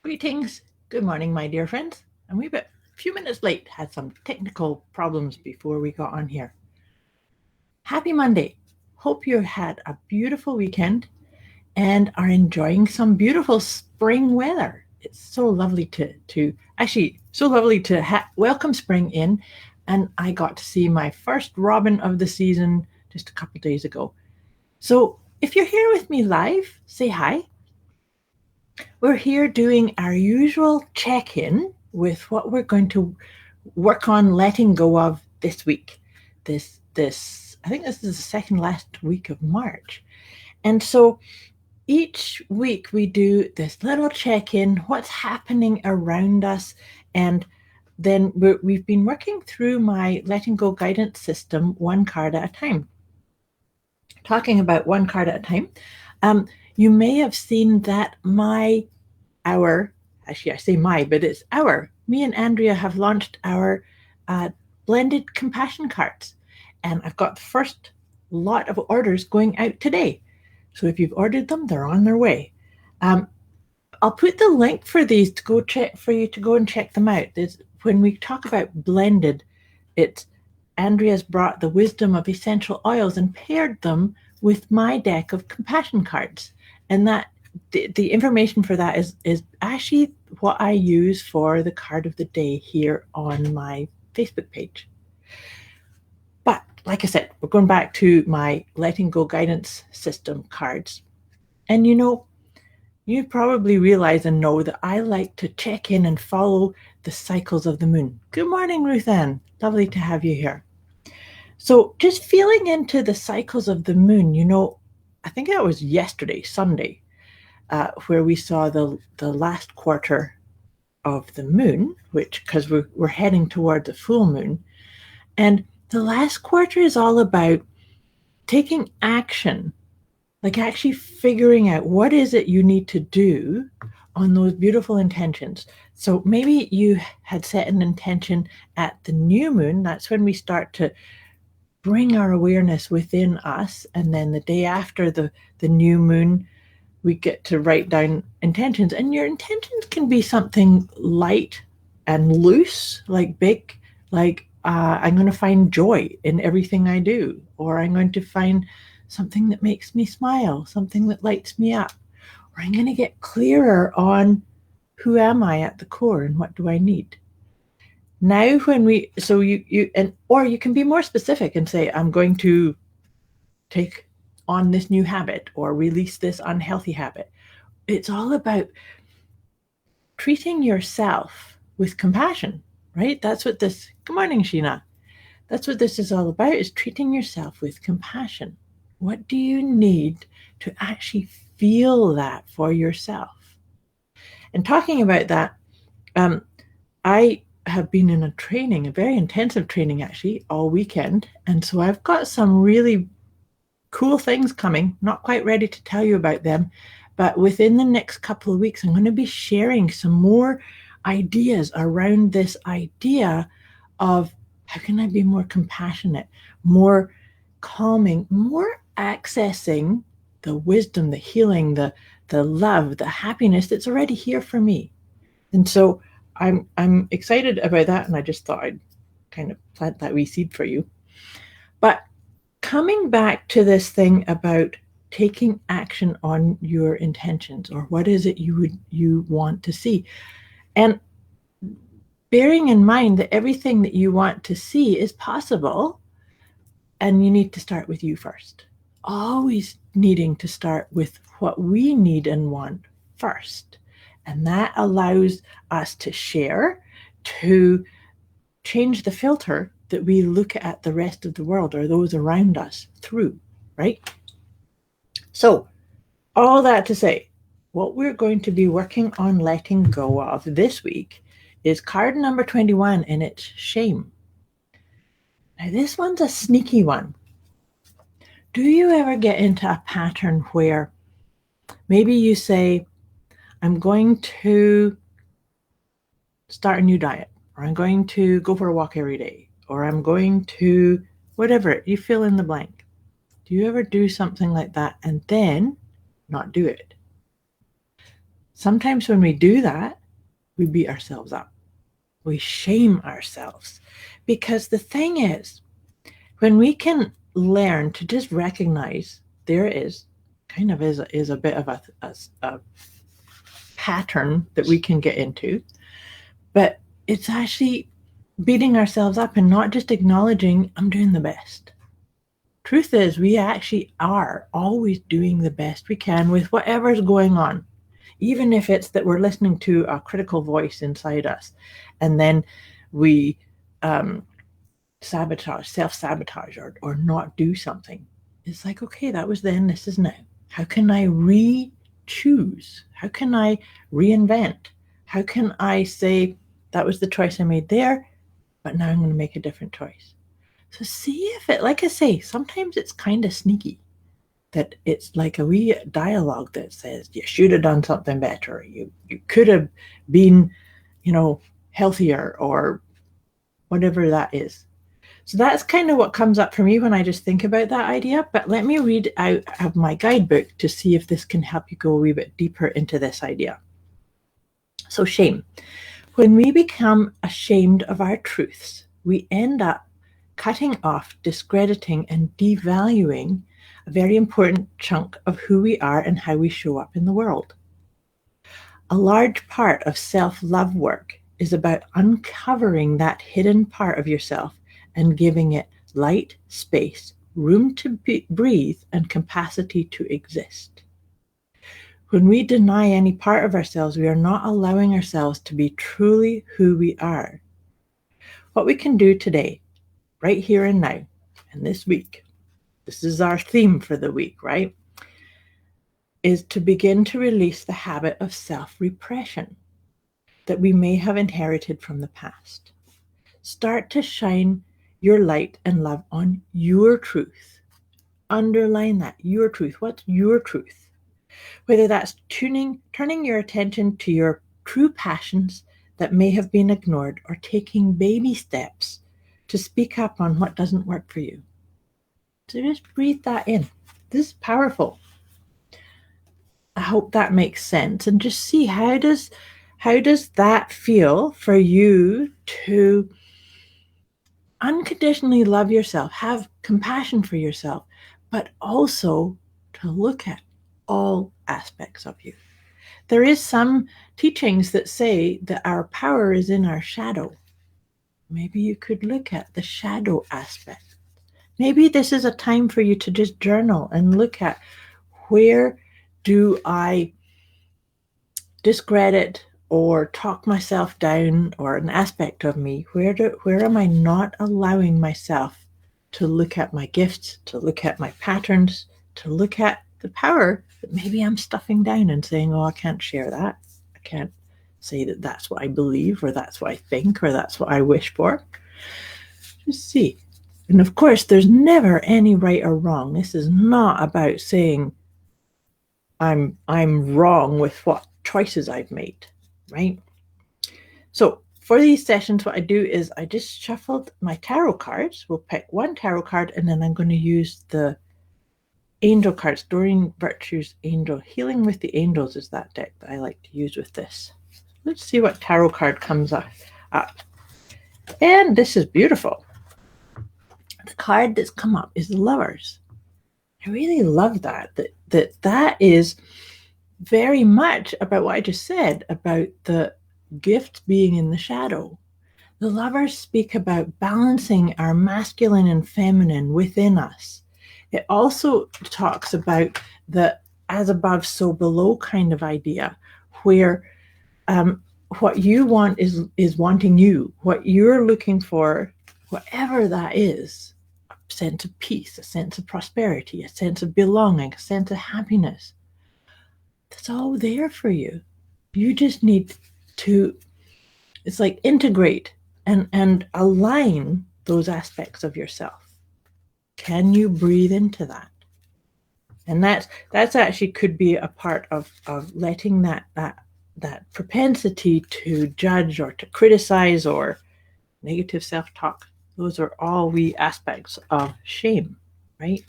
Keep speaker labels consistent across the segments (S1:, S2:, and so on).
S1: Greetings. Good morning, my dear friends. And we've been a few minutes late, had some technical problems before we got on here. Happy Monday. Hope you had a beautiful weekend and are enjoying some beautiful spring weather. It's so lovely to welcome spring in. And I got to see my first robin of the season just a couple days ago. So if you're here with me live, say hi. We're here doing our usual check-in with what we're going to work on letting go of this week. I think this is the second last week of March. And so each week we do this little check-in, what's happening around us, and then we've been working through my letting go guidance system one card at a time. Talking about one card at a time, you may have seen that me and Andrea have launched our blended compassion cards. And I've got the first lot of orders going out today. So if you've ordered them, they're on their way. I'll put the link for these for you to go and check them out. When we talk about blended, Andrea's brought the wisdom of essential oils and paired them with my deck of compassion cards. And that the information for that is actually what I use for the card of the day here on my Facebook page. But like I said, we're going back to my letting go guidance system cards. And you probably realize and know that I like to check in and follow the cycles of the moon. Good morning, Ruth Ann. Lovely to have you here. So just feeling into the cycles of the moon, I think that was yesterday, Sunday, where we saw the last quarter of the moon, because we're heading toward the full moon. And the last quarter is all about taking action, like actually figuring out what is it you need to do on those beautiful intentions. So maybe you had set an intention at the new moon. That's when we start to bring our awareness within us. And then the day after the new moon, we get to write down intentions. And your intentions can be something light and loose, like big, like I'm going to find joy in everything I do, or I'm going to find something that makes me smile, something that lights me up, or I'm going to get clearer on who am I at the core and what do I need. Now or you can be more specific and say, I'm going to take on this new habit or release this unhealthy habit. It's all about treating yourself with compassion, right? Good morning, Sheena. That's what this is all about, is treating yourself with compassion. What do you need to actually feel that for yourself? And talking about that, I have been in a very intensive training actually, all weekend. And so I've got some really cool things coming, not quite ready to tell you about them, but within the next couple of weeks, I'm going to be sharing some more ideas around this idea of how can I be more compassionate, more calming, more accessing the wisdom, the healing, the love, the happiness that's already here for me. And so I'm excited about that, and I just thought I'd kind of plant that wee seed for you. But coming back to this thing about taking action on your intentions, or what is it you want to see, and bearing in mind that everything that you want to see is possible, and you need to start with you first. Always needing to start with what we need and want first. And that allows us to share, to change the filter that we look at the rest of the world or those around us through, right? So all that to say, what we're going to be working on letting go of this week is card number 21, and it's shame. Now this one's a sneaky one. Do you ever get into a pattern where maybe you say, I'm going to start a new diet, or I'm going to go for a walk every day, or I'm going to whatever, you fill in the blank. Do you ever do something like that and then not do it? Sometimes when we do that, we beat ourselves up. We shame ourselves. Because the thing is, when we can learn to just recognize there is a bit of a pattern that we can get into, but it's actually beating ourselves up and not just acknowledging I'm doing the best. Truth is, we actually are always doing the best we can with whatever's going on, even if it's that we're listening to a critical voice inside us, and then we self-sabotage, or not do something. It's like, okay, that was then, this is now. How can I re-choose? How can I reinvent? How can I say, that was the choice I made there, but now I'm going to make a different choice? So see if it, like I say, sometimes it's kind of sneaky, that it's like a wee dialogue that says you should have done something better. You could have been, healthier, or whatever that is. So that's kind of what comes up for me when I just think about that idea. But let me read out of my guidebook to see if this can help you go a wee bit deeper into this idea. So shame. When we become ashamed of our truths, we end up cutting off, discrediting, and devaluing a very important chunk of who we are and how we show up in the world. A large part of self-love work is about uncovering that hidden part of yourself and giving it light, space, room to breathe, and capacity to exist. When we deny any part of ourselves, we are not allowing ourselves to be truly who we are. What we can do today, right here and now, and this week, this is our theme for the week, right? Is to begin to release the habit of self-repression that we may have inherited from the past. Start to shine your light and love on your truth. Underline that, your truth. What's your truth? Whether that's turning your attention to your true passions that may have been ignored, or taking baby steps to speak up on what doesn't work for you. So just breathe that in. This is powerful. I hope that makes sense. And just see, how does that feel for you to unconditionally love yourself, have compassion for yourself, but also to look at all aspects of you. There is some teachings that say that our power is in our shadow. Maybe you could look at the shadow aspect. Maybe this is a time for you to just journal and look at, where do I discredit or talk myself down, or an aspect of me? Where am I not allowing myself to look at my gifts, to look at my patterns, to look at the power that maybe I'm stuffing down and saying, oh, I can't share that. I can't say that that's what I believe, or that's what I think, or that's what I wish for. Just see. And of course, there's never any right or wrong. This is not about saying I'm wrong with what choices I've made, right? So for these sessions, what I do is I just shuffled my tarot cards. We'll pick one tarot card, and then I'm going to use the angel cards. Doreen Virtue's Angel Healing with the Angels is that deck that I like to use with this. Let's see what tarot card comes up. And this is beautiful. The card that's come up is Lovers. I really love that is very much about what I just said about the gift being in the shadow. The Lovers speak about balancing our masculine and feminine within us. It also talks about the as above, so below kind of idea, where what you want is wanting you. What you're looking for, whatever that is, a sense of peace, a sense of prosperity, a sense of belonging, a sense of happiness. That's all there for you. You just need to, it's like, integrate and align those aspects of yourself. Can you breathe into that? And that's actually could be a part of letting that propensity to judge or to criticize or negative self-talk. Those are all wee aspects of shame, right?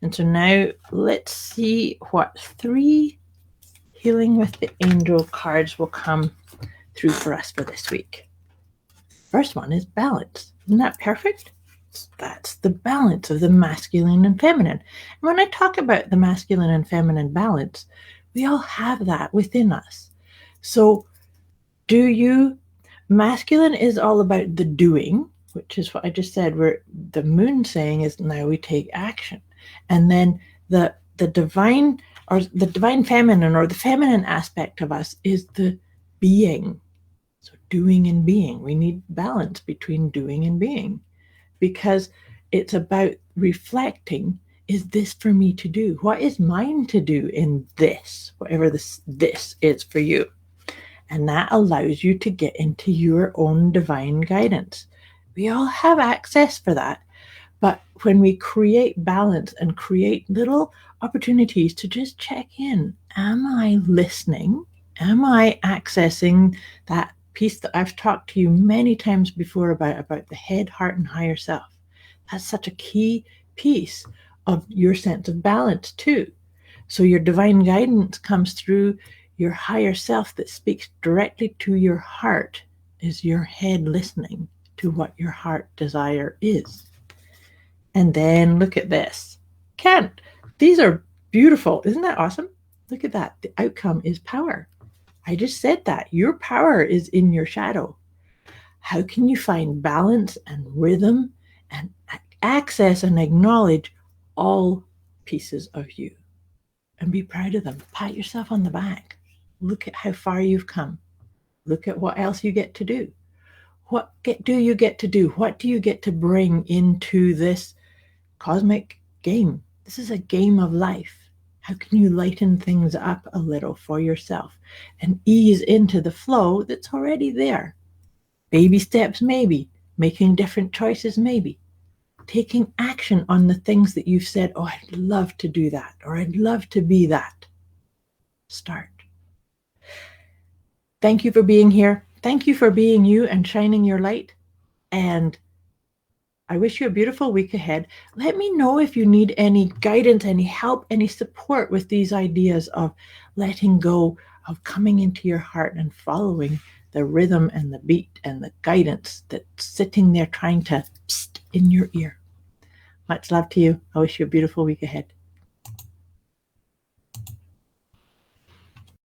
S1: And so now let's see what 3 Healing with the Angel cards will come through for us for this week. First one is balance. Isn't that perfect? That's the balance of the masculine and feminine. And when I talk about the masculine and feminine balance, we all have that within us. So, do you? Masculine is all about the doing, which is what I just said, where the moon saying is now we take action. And then the divine or the divine feminine or the feminine aspect of us is the being. So doing and being. We need balance between doing and being because it's about reflecting, is this for me to do? What is mine to do in this, whatever this is for you? And that allows you to get into your own divine guidance. We all have access for that. But when we create balance and create little opportunities to just check in, am I listening? Am I accessing that piece that I've talked to you many times before about the head, heart, and higher self? That's such a key piece of your sense of balance, too. So your divine guidance comes through your higher self that speaks directly to your heart. Is your head listening to what your heart desire is? And then look at this. Kent, these are beautiful. Isn't that awesome? Look at that. The outcome is power. I just said that. Your power is in your shadow. How can you find balance and rhythm and access and acknowledge all pieces of you? And be proud of them. Pat yourself on the back. Look at how far you've come. Look at what else you get to do. What do you get to do? What do you get to bring into this cosmic game? This is a game of life. How can you lighten things up a little for yourself and ease into the flow that's already there? Baby steps, maybe. Making different choices, maybe. Taking action on the things that you've said, oh, I'd love to do that, or I'd love to be that. Start. Thank you for being here. Thank you for being you and shining your light. And I wish you a beautiful week ahead. Let me know if you need any guidance, any help, any support with these ideas of letting go, of coming into your heart and following the rhythm and the beat and the guidance that's sitting there trying to psst in your ear. Much love to you. I wish you a beautiful week ahead.